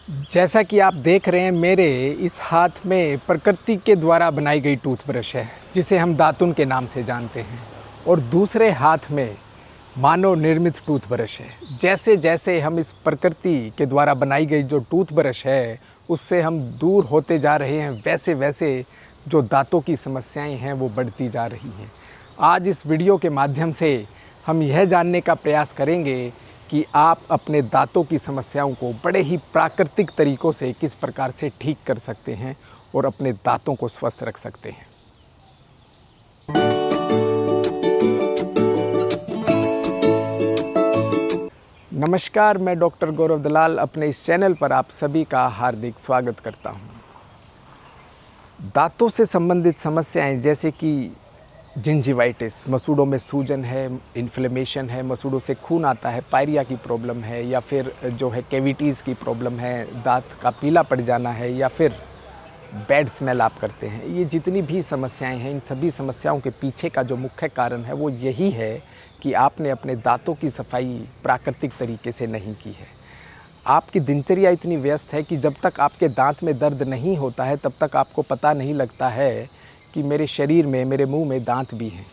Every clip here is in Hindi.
जैसा कि आप देख रहे हैं मेरे इस हाथ में प्रकृति के द्वारा बनाई गई टूथब्रश है, जिसे हम दातुन के नाम से जानते हैं। और दूसरे हाथ में मानव निर्मित टूथब्रश है। जैसे जैसे हम इस प्रकृति के द्वारा बनाई गई जो टूथब्रश है उससे हम दूर होते जा रहे हैं, वैसे वैसे जो दांतों की समस्याएं हैं वो बढ़ती जा रही हैं। आज इस वीडियो के माध्यम से हम यह जानने का प्रयास करेंगे कि आप अपने दांतों की समस्याओं को बड़े ही प्राकृतिक तरीक़ों से किस प्रकार से ठीक कर सकते हैं और अपने दांतों को स्वस्थ रख सकते हैं। नमस्कार, मैं डॉक्टर गौरव दलाल अपने इस चैनल पर आप सभी का हार्दिक स्वागत करता हूं। दांतों से संबंधित समस्याएं जैसे कि जिंजिवाइटिस, मसूड़ों में सूजन है, इन्फ्लेमेशन है, मसूड़ों से खून आता है, पायरिया की प्रॉब्लम है, या फिर जो है कैविटीज़ की प्रॉब्लम है, दांत का पीला पड़ जाना है, या फिर बैड स्मेल आप करते हैं। ये जितनी भी समस्याएं हैं, इन सभी समस्याओं के पीछे का जो मुख्य कारण है वो यही है कि आपने अपने दांतों की सफाई प्राकृतिक तरीके से नहीं की है। आपकी दिनचर्या इतनी व्यस्त है कि जब तक आपके दांत में दर्द नहीं होता है तब तक आपको पता नहीं लगता है कि मेरे शरीर में, मेरे मुंह में दांत भी हैं।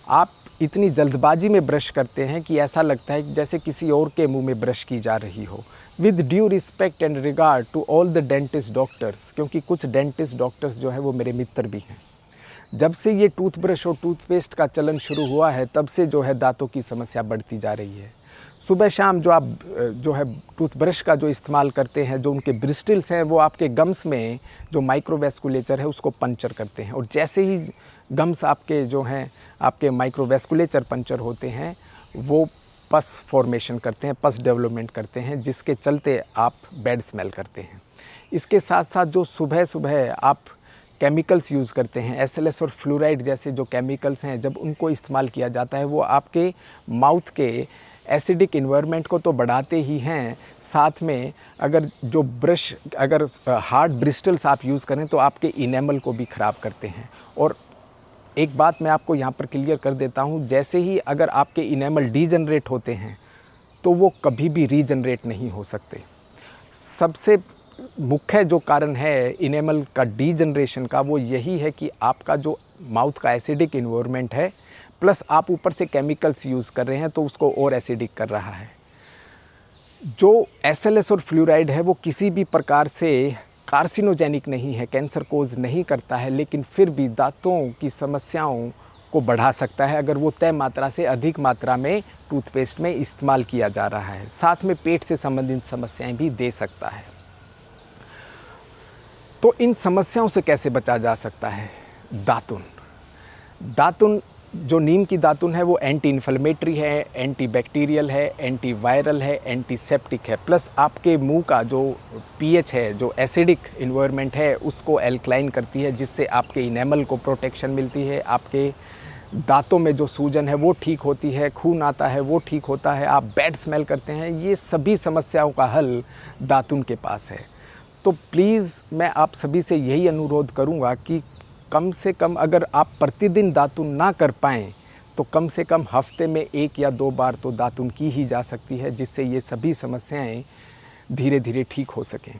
आप इतनी जल्दबाजी में ब्रश करते हैं कि ऐसा लगता है जैसे किसी और के मुंह में ब्रश की जा रही हो। With due respect and regard to all the dentist doctors, क्योंकि कुछ डेंटिस्ट डॉक्टर्स जो है वो मेरे मित्र भी हैं। जब से ये टूथब्रश और टूथपेस्ट का चलन शुरू हुआ है तब से जो है दांतों की समस्या बढ़ती जा रही है। सुबह शाम जो आप जो है टूथब्रश का जो इस्तेमाल करते हैं, जो उनके ब्रिस्टल्स हैं वो आपके गम्स में जो माइक्रोवेस्कुलेचर है उसको पंचर करते हैं। और जैसे ही गम्स आपके जो हैं, आपके माइक्रोवेस्कुलेचर पंचर होते हैं, वो पस फॉर्मेशन करते हैं, पस डेवलपमेंट करते हैं, जिसके चलते आप बैड स्मेल करते हैं। इसके साथ साथ जो सुबह सुबह आप केमिकल्स यूज़ करते हैं, एसएलएस और फ्लोराइड जैसे जो केमिकल्स हैं, जब उनको इस्तेमाल किया जाता है वो आपके माउथ के एसिडिक इन्वायरमेंट को तो बढ़ाते ही हैं, साथ में अगर जो ब्रश, अगर हार्ड ब्रिस्टल्स आप यूज़ करें तो आपके इनेमल को भी ख़राब करते हैं। और एक बात मैं आपको यहाँ पर क्लियर कर देता हूँ, जैसे ही अगर आपके इनेमल डीजनरेट होते हैं तो वो कभी भी रीजनरेट नहीं हो सकते। सबसे मुख्य जो कारण है इनेमल का डीजनरेशन का वो यही है कि आपका जो माउथ का एसिडिक इन्वायरमेंट है प्लस आप ऊपर से केमिकल्स यूज़ कर रहे हैं तो उसको और एसिडिक कर रहा है। जो एसएलएस और फ्लोराइड है वो किसी भी प्रकार से कार्सिनोजेनिक नहीं है, कैंसर कोज नहीं करता है, लेकिन फिर भी दांतों की समस्याओं को बढ़ा सकता है अगर वो तय मात्रा से अधिक मात्रा में टूथपेस्ट में इस्तेमाल किया जा रहा है। साथ में पेट से संबंधित समस्याएं भी दे सकता है। तो इन समस्याओं से कैसे बचा जा सकता है? दातुन जो नीम की दातुन है वो एंटी इन्फ्लेमेटरी है, एंटी बैक्टीरियल है, एंटी वायरल है, एंटीसेप्टिक है, प्लस आपके मुंह का जो पीएच है, जो एसिडिक इन्वायरमेंट है उसको एल्कलाइन करती है, जिससे आपके इनेमल को प्रोटेक्शन मिलती है, आपके दांतों में जो सूजन है वो ठीक होती है, खून आता है वो ठीक होता है, आप बैड स्मेल करते हैं। ये सभी समस्याओं का हल दातुन के पास है। तो प्लीज़ मैं आप सभी से यही अनुरोध करूंगा कि कम से कम अगर आप प्रतिदिन दातुन ना कर पाएँ तो कम से कम हफ्ते में 1 या 2 बार तो दातुन की ही जा सकती है, जिससे ये सभी समस्याएं धीरे धीरे ठीक हो सकें।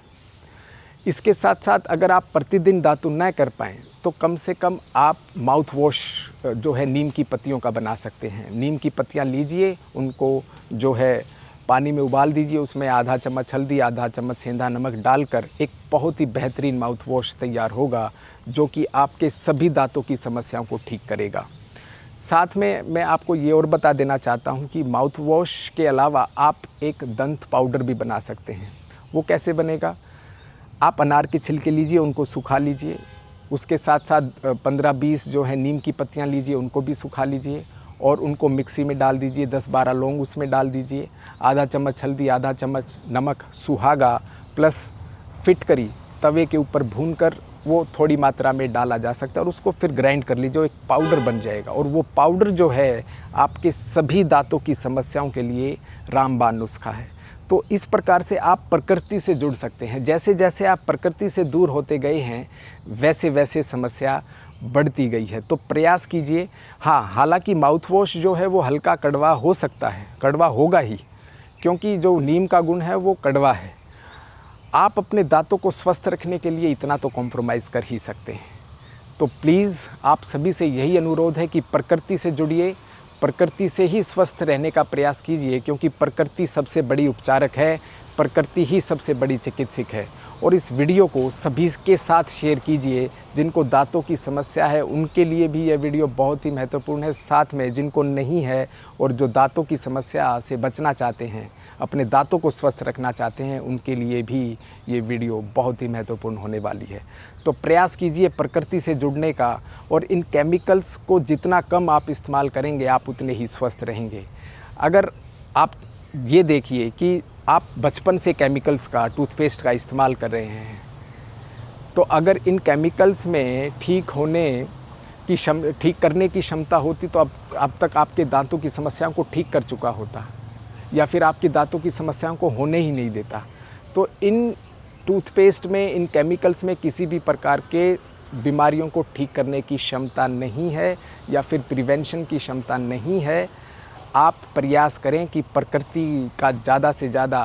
इसके साथ साथ अगर आप प्रतिदिन दातुन ना कर पाएँ तो कम से कम आप माउथ वॉश जो है नीम की पत्तियों का बना सकते हैं। नीम की पत्तियाँ लीजिए, उनको जो है पानी में उबाल दीजिए, उसमें आधा चम्मच हल्दी, आधा चम्मच सेंधा नमक डालकर एक बहुत ही बेहतरीन माउथ वॉश तैयार होगा, जो कि आपके सभी दांतों की समस्याओं को ठीक करेगा। साथ में मैं आपको ये और बता देना चाहता हूँ कि माउथ वॉश के अलावा आप एक दंत पाउडर भी बना सकते हैं। वो कैसे बनेगा? आप अनार के छिलके लीजिए, उनको सुखा लीजिए, उसके साथ साथ 15-20 जो है नीम की पत्तियाँ लीजिए, उनको भी सुखा लीजिए और उनको मिक्सी में डाल दीजिए, 10-12 लौंग उसमें डाल दीजिए, आधा चम्मच हल्दी, आधा चम्मच नमक, सुहागा प्लस फिटकरी तवे के ऊपर भूनकर वो थोड़ी मात्रा में डाला जा सकता है और उसको फिर ग्राइंड कर लीजिए, एक पाउडर बन जाएगा। और वो पाउडर जो है आपके सभी दांतों की समस्याओं के लिए रामबाण नुस्खा है। तो इस प्रकार से आप प्रकृति से जुड़ सकते हैं। जैसे जैसे आप प्रकृति से दूर होते गए हैं वैसे वैसे समस्या बढ़ती गई है। तो प्रयास कीजिए। हाँ, हालांकि माउथ वॉश जो है वो हल्का कड़वा हो सकता है, कड़वा होगा ही, क्योंकि जो नीम का गुण है वो कड़वा है। आप अपने दांतों को स्वस्थ रखने के लिए इतना तो कॉम्प्रोमाइज़ कर ही सकते हैं। तो प्लीज़ आप सभी से यही अनुरोध है कि प्रकृति से जुड़िए, प्रकृति से ही स्वस्थ रहने का प्रयास कीजिए, क्योंकि प्रकृति सबसे बड़ी उपचारक है, प्रकृति ही सबसे बड़ी चिकित्सक है। और इस वीडियो को सभी के साथ शेयर कीजिए। जिनको दांतों की समस्या है उनके लिए भी यह वीडियो बहुत ही महत्वपूर्ण है। साथ में जिनको नहीं है और जो दांतों की समस्या से बचना चाहते हैं, अपने दांतों को स्वस्थ रखना चाहते हैं, उनके लिए भी ये वीडियो बहुत ही महत्वपूर्ण होने वाली है। तो प्रयास कीजिए प्रकृति से जुड़ने का, और इन केमिकल्स को जितना कम आप इस्तेमाल करेंगे आप उतने ही स्वस्थ रहेंगे। अगर आप ये देखिए कि आप बचपन से केमिकल्स का, टूथपेस्ट का इस्तेमाल कर रहे हैं, तो अगर इन केमिकल्स में ठीक करने की क्षमता होती तो अब तक आपके दांतों की समस्याओं को ठीक कर चुका होता, या फिर आपके दांतों की समस्याओं को होने ही नहीं देता। तो इन टूथपेस्ट में, इन केमिकल्स में किसी भी प्रकार के बीमारियों को ठीक करने की क्षमता नहीं है, या फिर प्रिवेंशन की क्षमता नहीं है। आप प्रयास करें कि प्रकृति का ज़्यादा से ज़्यादा,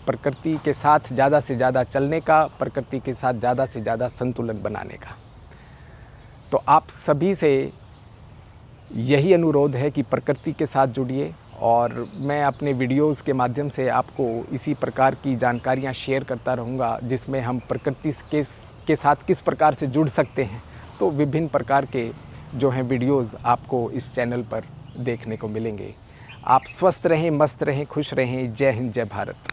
प्रकृति के साथ ज़्यादा से ज़्यादा चलने का, प्रकृति के साथ ज़्यादा से ज़्यादा संतुलन बनाने का। तो आप सभी से यही अनुरोध है कि प्रकृति के साथ जुड़िए, और मैं अपने वीडियोज़ के माध्यम से आपको इसी प्रकार की जानकारियाँ शेयर करता रहूँगा, जिसमें हम प्रकृति के साथ किस प्रकार से जुड़ सकते हैं। तो विभिन्न प्रकार के जो हैं वीडियोज़ आपको इस चैनल पर देखने को मिलेंगे। आप स्वस्थ रहें, मस्त रहें, खुश रहें। जय हिंद, जय भारत।